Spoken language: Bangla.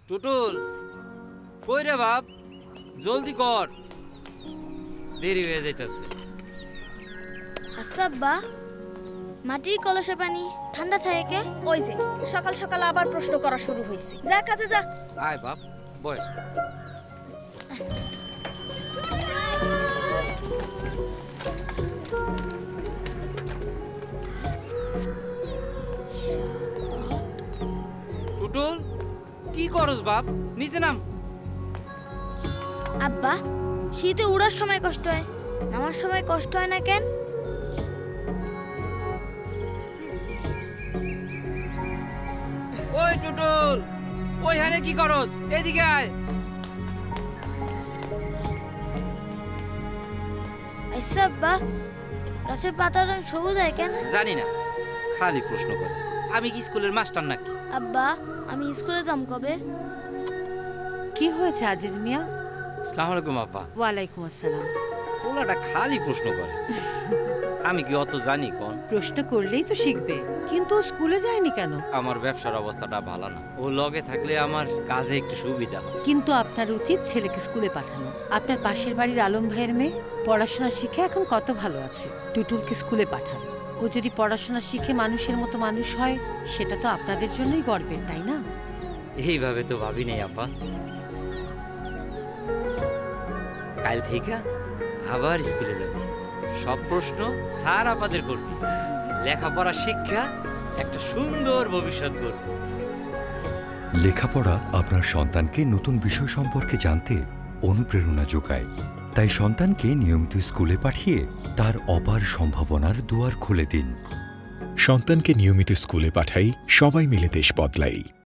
টুটুল কই রে বাপ, জলদি কর, দেরি হয়ে যাইতেছে। আচ্ছা আব্বা, মাটির কলসে পানি ঠান্ডা থাকে? ওই যে সকাল সকাল আবার প্রশ্ন করা শুরু হয়েছে, যা কাজে যা। আয় বাপ বয়। টুটুল কি করস বাপ, নিচে নাম। আব্বা, শীতে উড়ার সময় কষ্ট হয়, নামার সময় কষ্ট হয় না কেন? ওই টুটুল, ওইখানে কি করস, এদিকে আয়। আচ্ছা আব্বা, গাছের পাতার রং সবুজ হয় কেন? জানি না, খালি প্রশ্ন করে। আমি কি স্কুলের মাস্টার নাকি? আব্বা, আমি স্কুলে যাম কবে? কি হয়েছে আজিজ মিয়া? আসসালামু আলাইকুম আপা। ওয়ালাইকুম আসসালাম। পোলাটা খালি প্রশ্ন করে, আমি কি অত জানি কোন? প্রশ্ন করলেই তো শিখবে, কিন্তু ও স্কুলে যায়নি কেন? আমার ব্যবসার অবস্থাটা ভালো না, ও লগে থাকলে আমার কাজে একটু সুবিধা হয়। কিন্তু আপনার উচিত ছেলেকে স্কুলে পাঠানো। আপনার পাশের বাড়ির আলম ভাইয়ের মেয়ে পড়াশোনা শিখে এখন কত ভালো আছে। টুটুলকে স্কুলে পাঠান। ও যদি পড়াশোনা শিখে মানুষের মতো মানুষ হয়, সেটা তো আপনাদের জন্যই গর্বের, তাই না? এইভাবে তো ভাবি নাই আপা। কাল থেকে আবার স্কুলে যাবি, সব প্রশ্ন স্যার আপাদের করবি, লেখাপড়া শিক্ষা একটা সুন্দর ভবিষ্যৎ করবি। লেখাপড়া আপনার সন্তানকে নতুন বিষয় সম্পর্কে জানতে অনুপ্রেরণা যোগায়। তাই সন্তানকে নিয়মিত স্কুলে পাঠিয়ে তার অপার সম্ভাবনার দুয়ার খুলে দিন। সন্তানকে নিয়মিত স্কুলে পাঠাই, সবাই মিলে দেশ বদলাই।